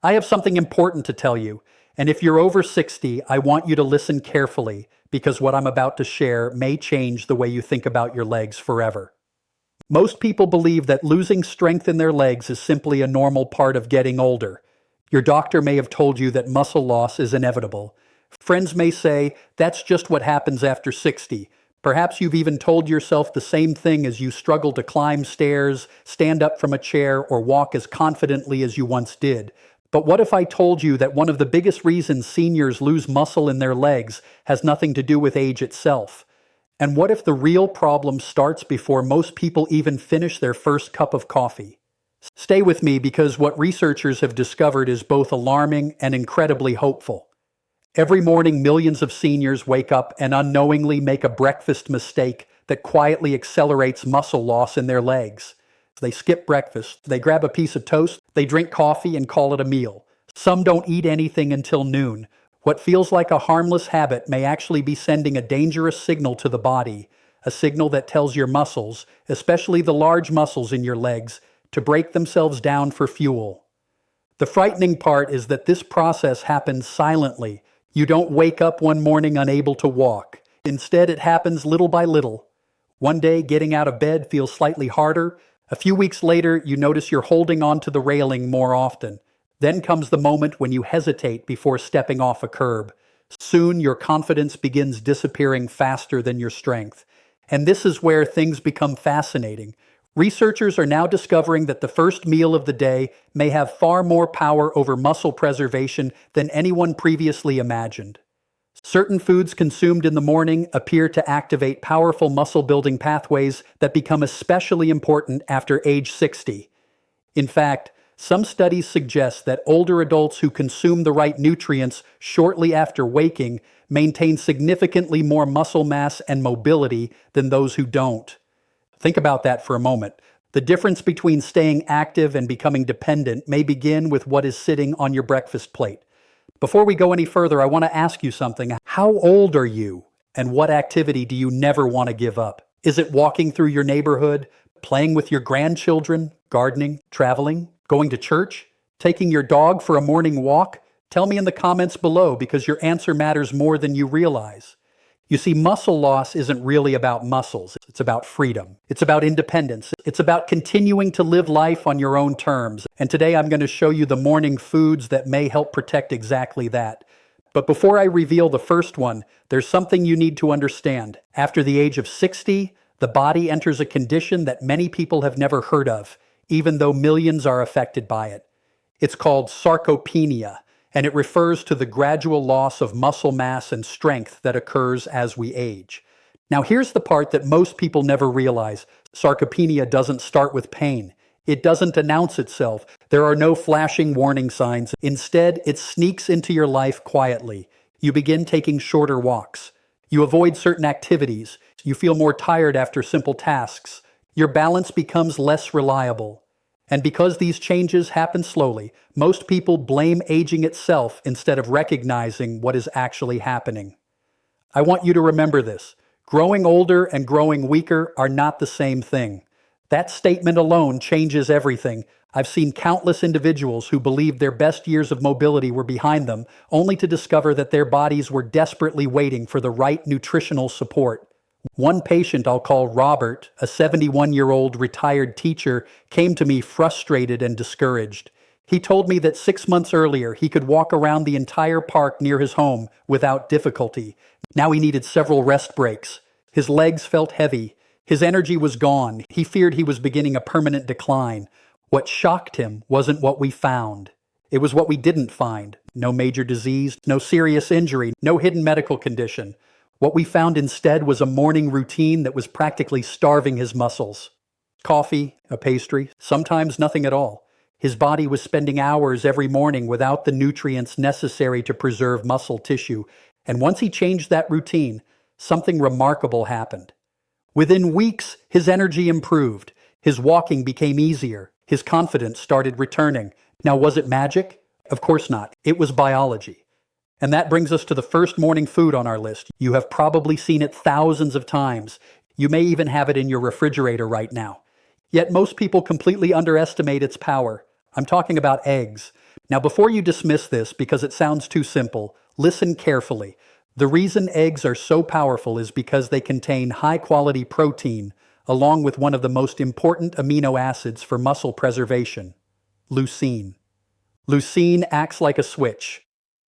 I have something important to tell you, and if you're over 60, I want you to listen carefully because what I'm about to share may change the way you think about your legs forever. Most people believe that losing strength in their legs is simply a normal part of getting older. Your doctor may have told you that muscle loss is inevitable. Friends may say, that's just what happens after 60. Perhaps you've even told yourself the same thing as you struggle to climb stairs, stand up from a chair, or walk as confidently as you once did. But what if I told you that one of the biggest reasons seniors lose muscle in their legs has nothing to do with age itself? And what if the real problem starts before most people even finish their first cup of coffee? Stay with me because what researchers have discovered is both alarming and incredibly hopeful. Every morning, millions of seniors wake up and unknowingly make a breakfast mistake that quietly accelerates muscle loss in their legs. They skip breakfast, they grab a piece of toast, they drink coffee and call it a meal. Some don't eat anything until noon. What feels like a harmless habit may actually be sending a dangerous signal to the body, a signal that tells your muscles, especially the large muscles in your legs, to break themselves down for fuel. The frightening part is that this process happens silently. You don't wake up one morning unable to walk. Instead, it happens little by little. One day, getting out of bed feels slightly harder. A few weeks later, you notice you're holding onto the railing more often. Then comes the moment when you hesitate before stepping off a curb. Soon, your confidence begins disappearing faster than your strength. And this is where things become fascinating. Researchers are now discovering that the first meal of the day may have far more power over muscle preservation than anyone previously imagined. Certain foods consumed in the morning appear to activate powerful muscle-building pathways that become especially important after age 60. In fact, some studies suggest that older adults who consume the right nutrients shortly after waking maintain significantly more muscle mass and mobility than those who don't. Think about that for a moment. The difference between staying active and becoming dependent may begin with what is sitting on your breakfast plate. Before we go any further, I want to ask you something. How old are you, and what activity do you never want to give up? Is it walking through your neighborhood, playing with your grandchildren, gardening, traveling, going to church, taking your dog for a morning walk? Tell me in the comments below because your answer matters more than you realize. You see, muscle loss isn't really about muscles. It's about freedom. It's about independence. It's about continuing to live life on your own terms. And today I'm going to show you the morning foods that may help protect exactly that. But before I reveal the first one, there's something you need to understand. After the age of 60, the body enters a condition that many people have never heard of, even though millions are affected by it. It's called sarcopenia, and it refers to the gradual loss of muscle mass and strength that occurs as we age. Now here's the part that most people never realize. Sarcopenia doesn't start with pain. It doesn't announce itself. There are no flashing warning signs. Instead, it sneaks into your life quietly. You begin taking shorter walks. You avoid certain activities. You feel more tired after simple tasks. Your balance becomes less reliable. And because these changes happen slowly, most people blame aging itself instead of recognizing what is actually happening. I want you to remember this. Growing older and growing weaker are not the same thing. That statement alone changes everything. I've seen countless individuals who believed their best years of mobility were behind them, only to discover that their bodies were desperately waiting for the right nutritional support. One patient I'll call Robert, a 71-year-old retired teacher, came to me frustrated and discouraged. He told me that 6 months earlier he could walk around the entire park near his home without difficulty. Now he needed several rest breaks. His legs felt heavy. His energy was gone. He feared he was beginning a permanent decline. What shocked him wasn't what we found. It was what we didn't find. No major disease, no serious injury, no hidden medical condition. What we found instead was a morning routine that was practically starving his muscles. Coffee, a pastry, sometimes nothing at all. His body was spending hours every morning without the nutrients necessary to preserve muscle tissue. And once he changed that routine, something remarkable happened. Within weeks, his energy improved. His walking became easier. His confidence started returning. Now, was it magic? Of course not. It was biology. And that brings us to the first morning food on our list. You have probably seen it thousands of times. You may even have it in your refrigerator right now. Yet most people completely underestimate its power. I'm talking about eggs. Now, before you dismiss this because it sounds too simple, listen carefully. The reason eggs are so powerful is because they contain high-quality protein, along with one of the most important amino acids for muscle preservation, leucine. Leucine acts like a switch.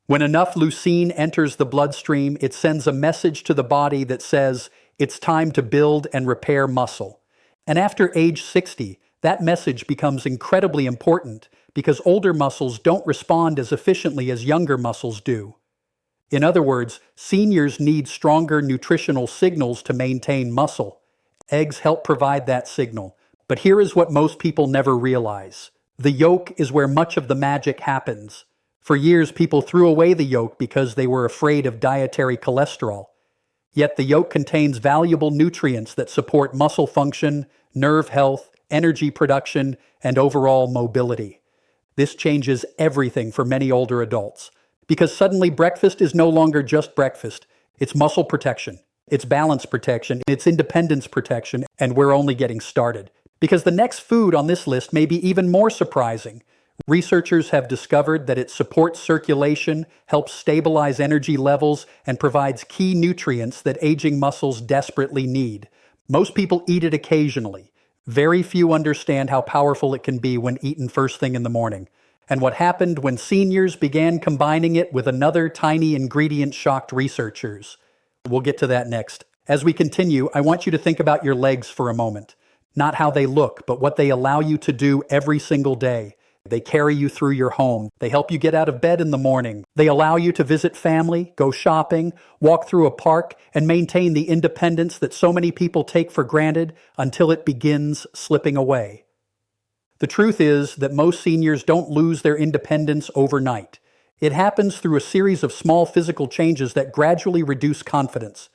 When enough leucine enters the bloodstream, it sends a message to the body that says it's time to build and repair muscle. And after age 60, that message becomes incredibly important because older muscles don't respond as efficiently as younger muscles do. In other words, seniors need stronger nutritional signals to maintain muscle. Eggs help provide that signal. But here is what most people never realize. The yolk is where much of the magic happens. For years, people threw away the yolk because they were afraid of dietary cholesterol. Yet the yolk contains valuable nutrients that support muscle function, nerve health, energy production, and overall mobility. This changes everything for many older adults, because suddenly breakfast is no longer just breakfast. It's muscle protection, it's balance protection, it's independence protection, and we're only getting started. Because the next food on this list may be even more surprising. Researchers have discovered that it supports circulation, helps stabilize energy levels, and provides key nutrients that aging muscles desperately need. Most people eat it occasionally. Very few understand how powerful it can be when eaten first thing in the morning. And what happened when seniors began combining it with another tiny ingredient shocked researchers. We'll get to that next. As we continue, I want you to think about your legs for a moment. Not how they look, but what they allow you to do every single day. They carry you through your home. They help you get out of bed in the morning. They allow you to visit family, go shopping, walk through a park, and maintain the independence that so many people take for granted until it begins slipping away. The truth is that most seniors don't lose their independence overnight. It happens through a series of small physical changes that gradually reduce confidence.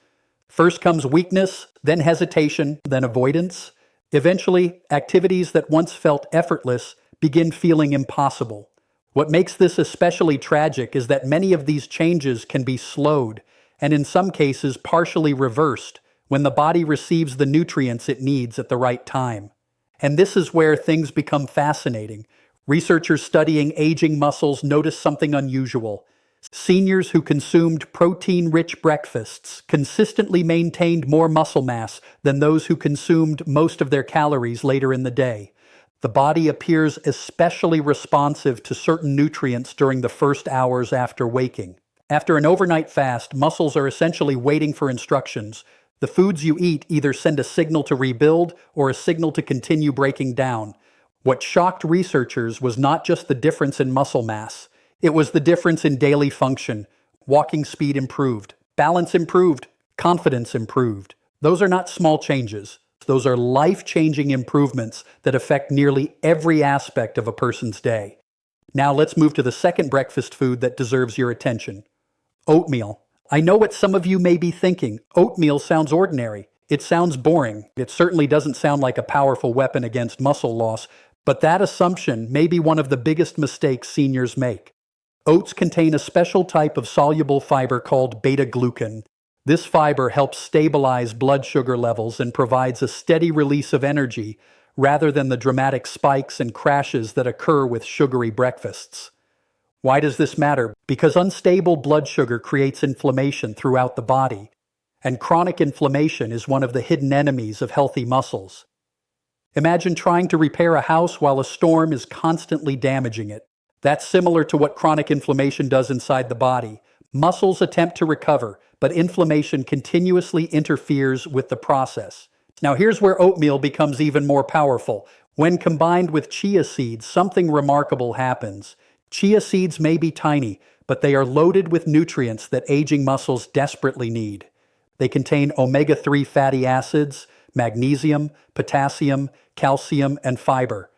First comes weakness, then hesitation, then avoidance. Eventually, activities that once felt effortless begin feeling impossible. What makes this especially tragic is that many of these changes can be slowed, and in some cases partially reversed, when the body receives the nutrients it needs at the right time. And this is where things become fascinating. Researchers studying aging muscles noticed something unusual. Seniors who consumed protein-rich breakfasts consistently maintained more muscle mass than those who consumed most of their calories later in the day. The body appears especially responsive to certain nutrients during the first hours after waking. After an overnight fast, muscles are essentially waiting for instructions. The foods you eat either send a signal to rebuild or a signal to continue breaking down. What shocked researchers was not just the difference in muscle mass. It was the difference in daily function. Walking speed improved, balance improved, confidence improved. Those are not small changes. Those are life-changing improvements that affect nearly every aspect of a person's day. Now let's move to the second breakfast food that deserves your attention. Oatmeal. I know what some of you may be thinking. Oatmeal sounds ordinary. It sounds boring. It certainly doesn't sound like a powerful weapon against muscle loss, but that assumption may be one of the biggest mistakes seniors make. Oats contain a special type of soluble fiber called beta-glucan. This fiber helps stabilize blood sugar levels and provides a steady release of energy rather than the dramatic spikes and crashes that occur with sugary breakfasts. Why does this matter? Because unstable blood sugar creates inflammation throughout the body, and chronic inflammation is one of the hidden enemies of healthy muscles. Imagine trying to repair a house while a storm is constantly damaging it. That's similar to what chronic inflammation does inside the body. Muscles attempt to recover, but inflammation continuously interferes with the process. Now here's where oatmeal becomes even more powerful. When combined with chia seeds, something remarkable happens. Chia seeds may be tiny, but they are loaded with nutrients that aging muscles desperately need. They contain omega-3 fatty acids, magnesium, potassium, calcium, and fiber.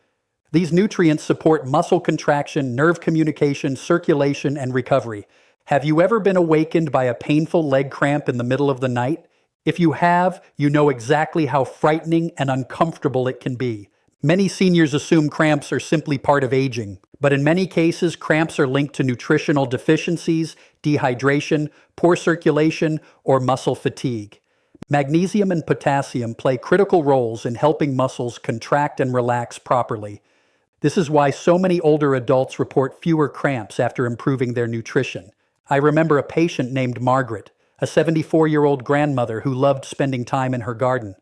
These nutrients support muscle contraction, nerve communication, circulation, and recovery. Have you ever been awakened by a painful leg cramp in the middle of the night? If you have, you know exactly how frightening and uncomfortable it can be. Many seniors assume cramps are simply part of aging, but in many cases, cramps are linked to nutritional deficiencies, dehydration, poor circulation, or muscle fatigue. Magnesium and potassium play critical roles in helping muscles contract and relax properly. This is why so many older adults report fewer cramps after improving their nutrition. I remember a patient named Margaret, a 74-year-old grandmother who loved spending time in her garden.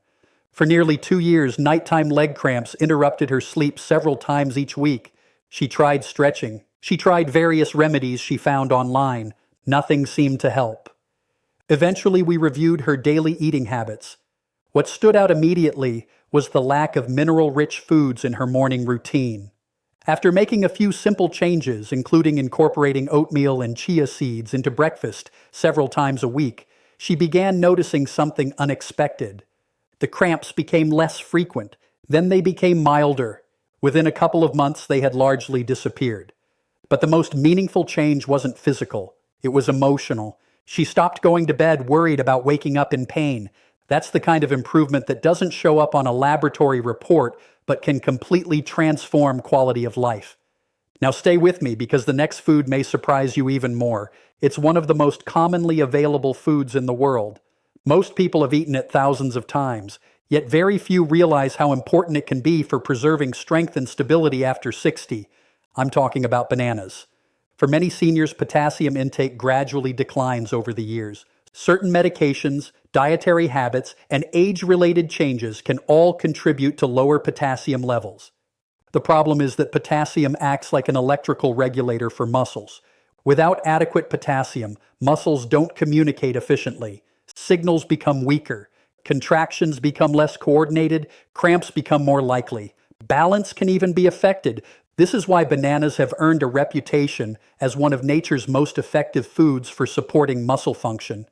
For nearly 2 years, nighttime leg cramps interrupted her sleep several times each week. She tried stretching. She tried various remedies she found online. Nothing seemed to help. Eventually, we reviewed her daily eating habits. What stood out immediately was the lack of mineral-rich foods in her morning routine. After making a few simple changes, including incorporating oatmeal and chia seeds into breakfast several times a week, she began noticing something unexpected. The cramps became less frequent. Then they became milder. Within a couple of months, they had largely disappeared. But the most meaningful change wasn't physical. It was emotional. She stopped going to bed worried about waking up in pain. That's the kind of improvement that doesn't show up on a laboratory report, but can completely transform quality of life. Now stay with me because the next food may surprise you even more. It's one of the most commonly available foods in the world. Most people have eaten it thousands of times, yet very few realize how important it can be for preserving strength and stability after 60. I'm talking about bananas. For many seniors, potassium intake gradually declines over the years. Certain medications, dietary habits, and age-related changes can all contribute to lower potassium levels. The problem is that potassium acts like an electrical regulator for muscles. Without adequate potassium, muscles don't communicate efficiently. Signals become weaker. Contractions become less coordinated. Cramps become more likely. Balance can even be affected. This is why bananas have earned a reputation as one of nature's most effective foods for supporting muscle function.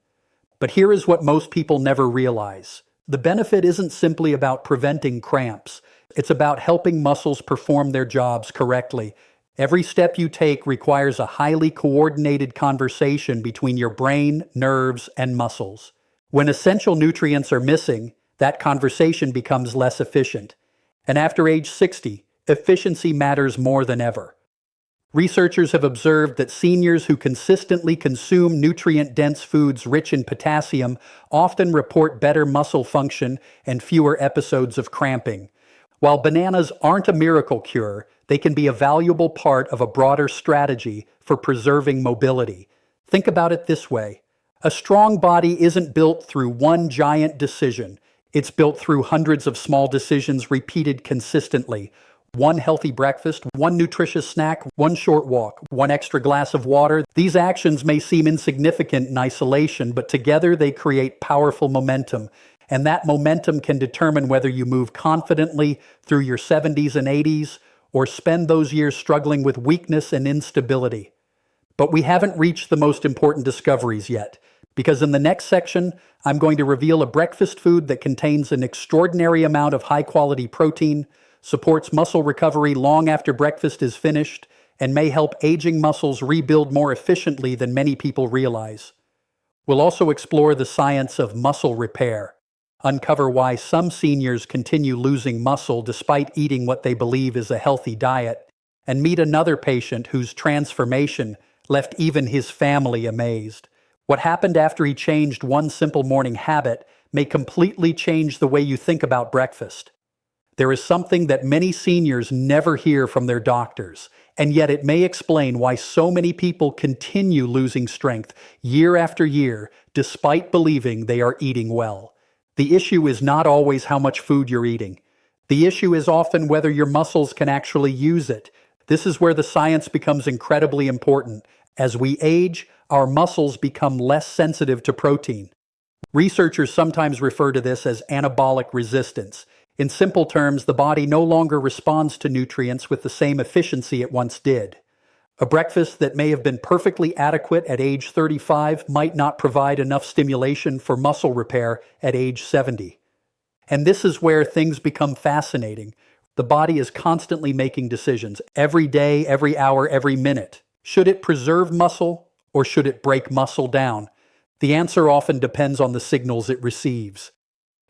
But here is what most people never realize. The benefit isn't simply about preventing cramps. It's about helping muscles perform their jobs correctly. Every step you take requires a highly coordinated conversation between your brain, nerves, and muscles. When essential nutrients are missing, that conversation becomes less efficient. And after age 60, efficiency matters more than ever. Researchers have observed that seniors who consistently consume nutrient-dense foods rich in potassium often report better muscle function and fewer episodes of cramping. While bananas aren't a miracle cure, they can be a valuable part of a broader strategy for preserving mobility. Think about it this way. A strong body isn't built through one giant decision. It's built through hundreds of small decisions repeated consistently. One healthy breakfast, one nutritious snack, one short walk, one extra glass of water. These actions may seem insignificant in isolation, but together they create powerful momentum. And that momentum can determine whether you move confidently through your 70s and 80s or spend those years struggling with weakness and instability. But we haven't reached the most important discoveries yet, because in the next section, I'm going to reveal a breakfast food that contains an extraordinary amount of high-quality protein, supports muscle recovery long after breakfast is finished, and may help aging muscles rebuild more efficiently than many people realize. We'll also explore the science of muscle repair, uncover why some seniors continue losing muscle despite eating what they believe is a healthy diet, and meet another patient whose transformation left even his family amazed. What happened after he changed one simple morning habit may completely change the way you think about breakfast. There is something that many seniors never hear from their doctors, and yet it may explain why so many people continue losing strength year after year, despite believing they are eating well. The issue is not always how much food you're eating. The issue is often whether your muscles can actually use it. This is where the science becomes incredibly important. As we age, our muscles become less sensitive to protein. Researchers sometimes refer to this as anabolic resistance. In simple terms, the body no longer responds to nutrients with the same efficiency it once did. A breakfast that may have been perfectly adequate at age 35 might not provide enough stimulation for muscle repair at age 70. And this is where things become fascinating. The body is constantly making decisions, every day, every hour, every minute. Should it preserve muscle or should it break muscle down? The answer often depends on the signals it receives.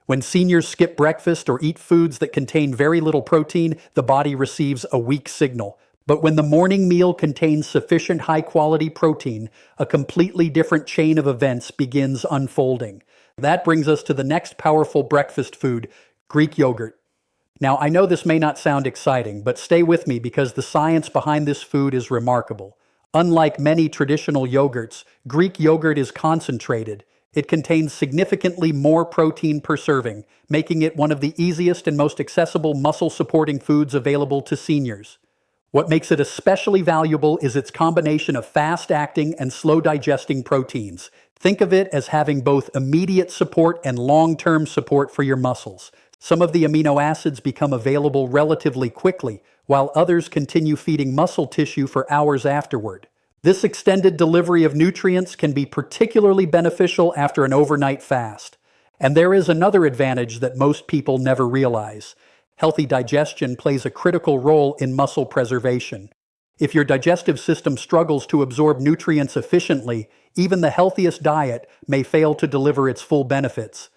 When seniors skip breakfast or eat foods that contain very little protein, the body receives a weak signal. But when the morning meal contains sufficient high-quality protein, a completely different chain of events begins unfolding. That brings us to the next powerful breakfast food, Greek yogurt. Now, I know this may not sound exciting, but stay with me because the science behind this food is remarkable. Unlike many traditional yogurts, Greek yogurt is concentrated. It contains significantly more protein per serving, making it one of the easiest and most accessible muscle-supporting foods available to seniors. What makes it especially valuable is its combination of fast-acting and slow-digesting proteins. Think of it as having both immediate support and long-term support for your muscles. Some of the amino acids become available relatively quickly, while others continue feeding muscle tissue for hours afterward. This extended delivery of nutrients can be particularly beneficial after an overnight fast. And there is another advantage that most people never realize. Healthy digestion plays a critical role in muscle preservation. If your digestive system struggles to absorb nutrients efficiently, even the healthiest diet may fail to deliver its full benefits.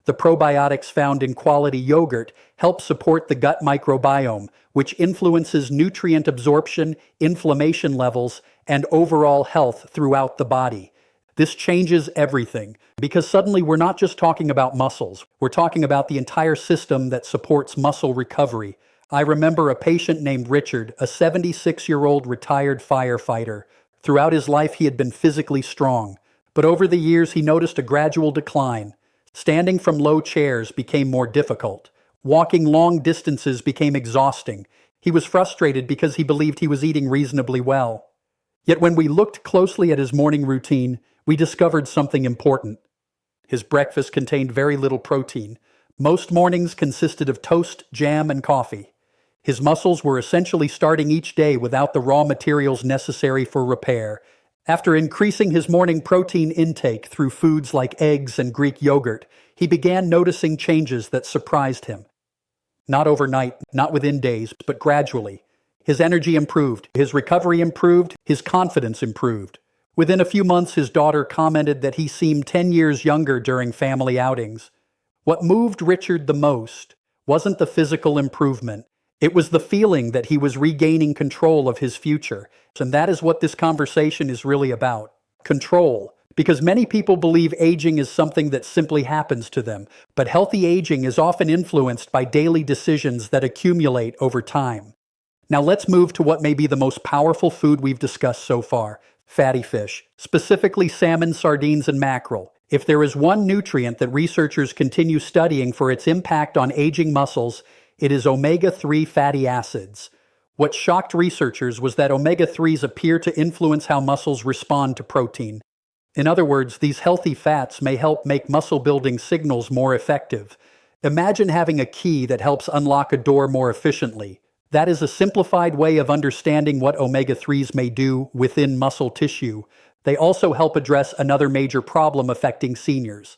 The probiotics found in quality yogurt help support the gut microbiome, which influences nutrient absorption, inflammation levels, and overall health throughout the body. This changes everything, because suddenly we're not just talking about muscles, we're talking about the entire system that supports muscle recovery. I remember a patient named Richard, a 76-year-old retired firefighter. Throughout his life, he had been physically strong, but over the years, he noticed a gradual decline. Standing from low chairs became more difficult. Walking long distances became exhausting. He was frustrated because he believed he was eating reasonably well. Yet when we looked closely at his morning routine, we discovered something important. His breakfast contained very little protein. Most mornings consisted of toast, jam, and coffee. His muscles were essentially starting each day without the raw materials necessary for repair. After increasing his morning protein intake through foods like eggs and Greek yogurt, he began noticing changes that surprised him. Not overnight, not within days, but gradually. His energy improved, his recovery improved, his confidence improved. Within a few months, his daughter commented that he seemed 10 years younger during family outings. What moved Richard the most wasn't the physical improvement. It was the feeling that he was regaining control of his future. And that is what this conversation is really about. Control. Because many people believe aging is something that simply happens to them. But healthy aging is often influenced by daily decisions that accumulate over time. Now let's move to what may be the most powerful food we've discussed so far. Fatty fish. Specifically salmon, sardines, and mackerel. If there is one nutrient that researchers continue studying for its impact on aging muscles, it is omega-3 fatty acids. What shocked researchers was that omega-3s appear to influence how muscles respond to protein. In other words, these healthy fats may help make muscle-building signals more effective. Imagine having a key that helps unlock a door more efficiently. That is a simplified way of understanding what omega-3s may do within muscle tissue. They also help address another major problem affecting seniors: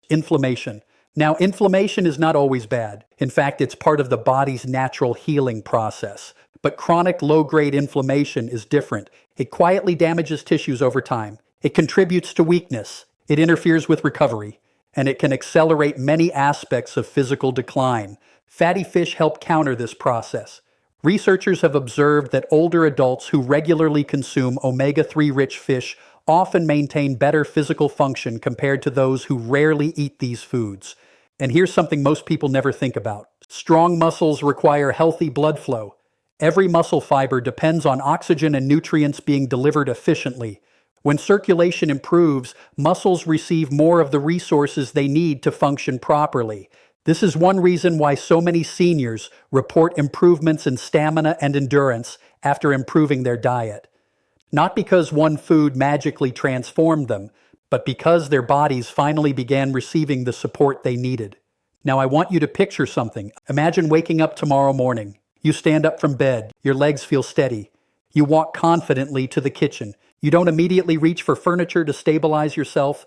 inflammation. Now, inflammation is not always bad. In fact, it's part of the body's natural healing process. But chronic low-grade inflammation is different. It quietly damages tissues over time. It contributes to weakness. It interferes with recovery. And it can accelerate many aspects of physical decline. Fatty fish help counter this process. Researchers have observed that older adults who regularly consume omega-3-rich fish often maintain better physical function compared to those who rarely eat these foods. And here's something most people never think about. Strong muscles require healthy blood flow. Every muscle fiber depends on oxygen and nutrients being delivered efficiently. When circulation improves, muscles receive more of the resources they need to function properly. This is one reason why so many seniors report improvements in stamina and endurance after improving their diet. Not because one food magically transformed them, but because their bodies finally began receiving the support they needed. Now I want you to picture something. Imagine waking up tomorrow morning. You stand up from bed. Your legs feel steady. You walk confidently to the kitchen. You don't immediately reach for furniture to stabilize yourself.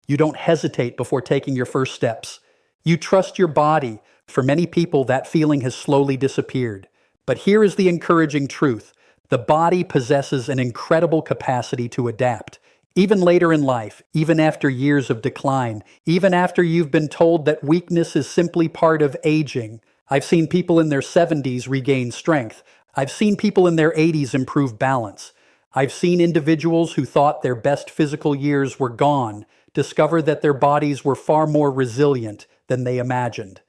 You don't hesitate before taking your first steps. You trust your body. For many people, that feeling has slowly disappeared. But here is the encouraging truth. The body possesses an incredible capacity to adapt. Even later in life, even after years of decline, even after you've been told that weakness is simply part of aging. I've seen people in their 70s regain strength. I've seen people in their 80s improve balance. I've seen individuals who thought their best physical years were gone discover that their bodies were far more resilient than they imagined.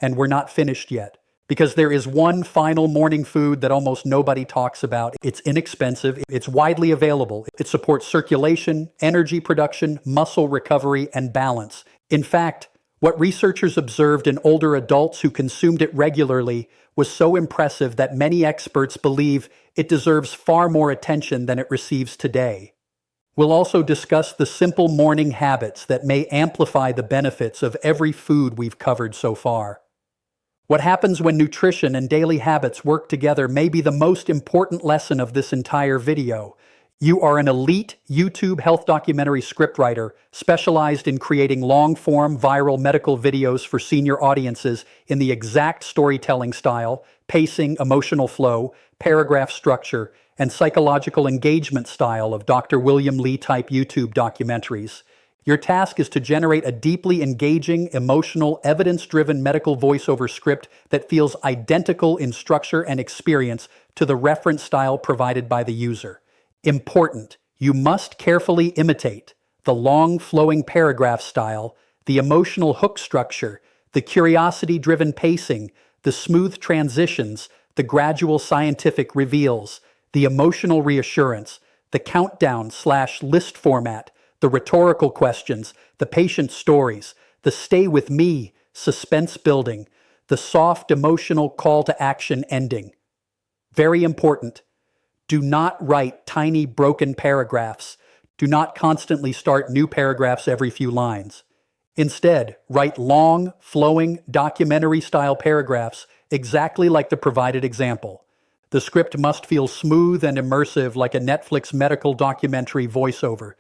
And we're not finished yet. Because there is one final morning food that almost nobody talks about. It's inexpensive, it's widely available. It supports circulation, energy production, muscle recovery, and balance. In fact, what researchers observed in older adults who consumed it regularly was so impressive that many experts believe it deserves far more attention than it receives today. We'll also discuss the simple morning habits that may amplify the benefits of every food we've covered so far. What happens when nutrition and daily habits work together may be the most important lesson of this entire video. You are an elite YouTube health documentary scriptwriter specialized in creating long-form viral medical videos for senior audiences in the exact storytelling style, pacing, emotional flow, paragraph structure, and psychological engagement style of Dr. William Lee type YouTube documentaries. Your task is to generate a deeply engaging, emotional, evidence-driven medical voiceover script that feels identical in structure and experience to the reference style provided by the user. Important, you must carefully imitate the long, flowing paragraph style, the emotional hook structure, the curiosity-driven pacing, the smooth transitions, the gradual scientific reveals, the emotional reassurance, the countdown/list format, the rhetorical questions, the patient stories, the stay with me, suspense building, the soft emotional call to action ending. Very important. Do not write tiny broken paragraphs. Do not constantly start new paragraphs every few lines. Instead, write long, flowing, documentary-style paragraphs exactly like the provided example. The script must feel smooth and immersive like a Netflix medical documentary voiceover.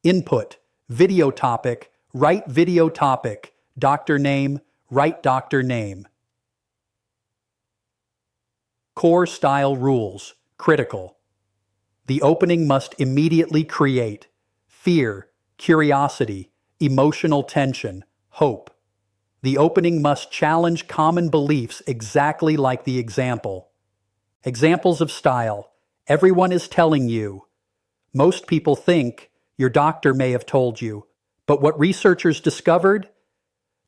Input, video topic, write video topic, doctor name, write doctor name. Core style rules, critical. The opening must immediately create fear, curiosity, emotional tension, hope. The opening must challenge common beliefs exactly like the example. Examples of style. Everyone is telling you. Most people think. Your doctor may have told you. But what researchers discovered?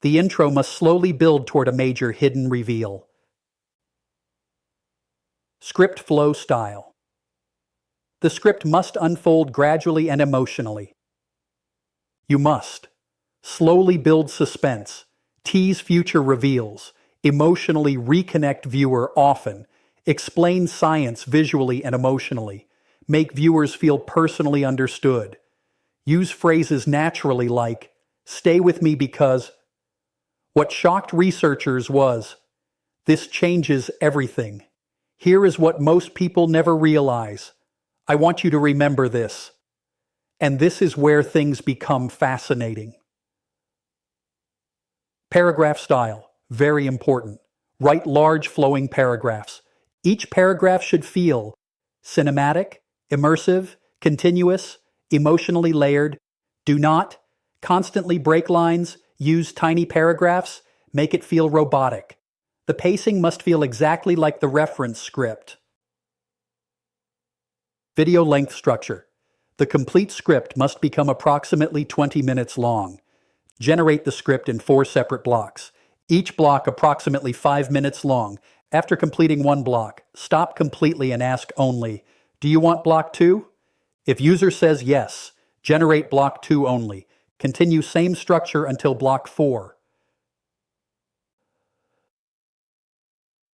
The intro must slowly build toward a major hidden reveal. Script flow style. The script must unfold gradually and emotionally. You must slowly build suspense, tease future reveals, emotionally reconnect viewer often, explain science visually and emotionally, make viewers feel personally understood. Use phrases naturally like, stay with me because. What shocked researchers was, this changes everything. Here is what most people never realize. I want you to remember this. And this is where things become fascinating. Paragraph style, very important. Write large flowing paragraphs. Each paragraph should feel cinematic, immersive, continuous, emotionally layered. Do not constantly break lines, use tiny paragraphs, make it feel robotic. The pacing must feel exactly like the reference script. Video length structure. The complete script must become approximately 20 minutes long. Generate the script in 4 separate blocks, each block approximately 5 minutes long. After completing one block, stop completely and ask only, do you want block 2? If user says yes, generate block 2 only. Continue same structure until block 4.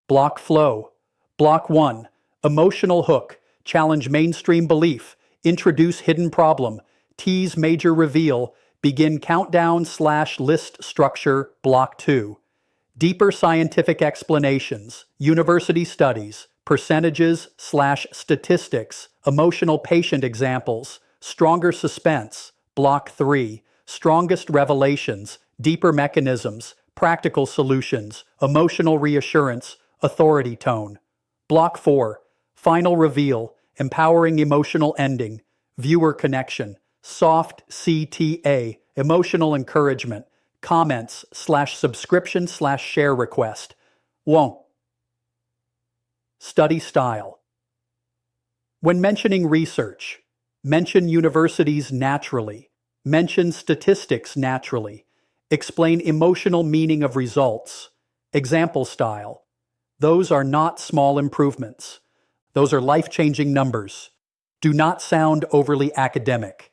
Block flow. Block 1. Emotional hook. Challenge mainstream belief. Introduce hidden problem. Tease major reveal. Begin countdown/list structure. Block 2. Deeper scientific explanations. University studies. Percentages/statistics. Emotional patient examples. Stronger suspense. Block 3. Strongest revelations. Deeper mechanisms. Practical solutions. Emotional reassurance. Authority tone. Block 4. Final reveal. Empowering emotional ending. Viewer connection. Soft CTA. Emotional encouragement. Comments/subscription/share request. 1. Study style. When mentioning research, mention universities naturally. Mention statistics naturally. Explain emotional meaning of results. Example style. Those are not small improvements. Those are life-changing numbers. Do not sound overly academic.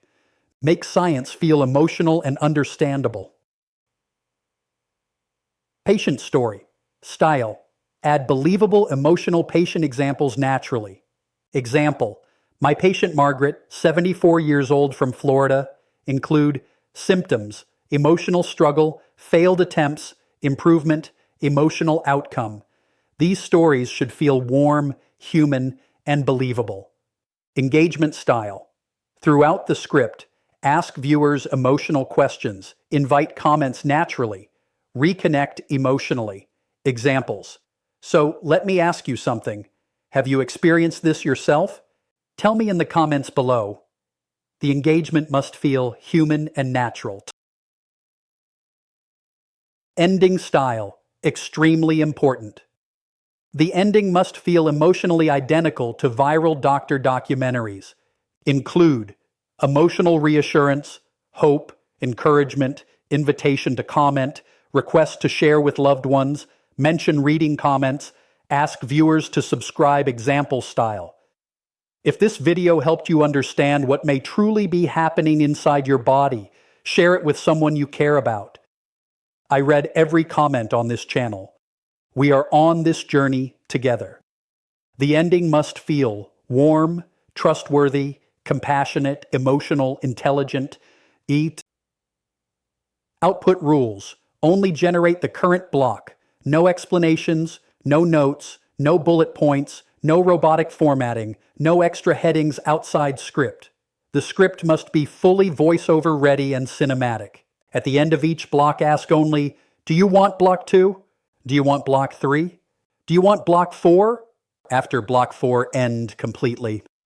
Make science feel emotional and understandable. Patient story. Style. Add believable emotional patient examples naturally. Example. My patient Margaret, 74 years old from Florida, include symptoms, emotional struggle, failed attempts, improvement, emotional outcome. These stories should feel warm, human, and believable. Engagement style. Throughout the script, ask viewers emotional questions, invite comments naturally, reconnect emotionally. Examples. So let me ask you something. Have you experienced this yourself? Tell me in the comments below. The engagement must feel human and natural. Ending style. Extremely important. The ending must feel emotionally identical to viral doctor documentaries. Include emotional reassurance, hope, encouragement, invitation to comment, request to share with loved ones, mention reading comments, ask viewers to subscribe example style. If this video helped you understand what may truly be happening inside your body, share it with someone you care about. I read every comment on this channel. We are on this journey together. The ending must feel warm, trustworthy, compassionate, emotional, intelligent. Eat. Output rules. Only generate the current block. No explanations, no notes, no bullet points, no robotic formatting, no extra headings outside script. The script must be fully voiceover ready and cinematic. At the end of each block, ask only, do you want block 2? Do you want block 3? Do you want block 4? After block 4, end completely.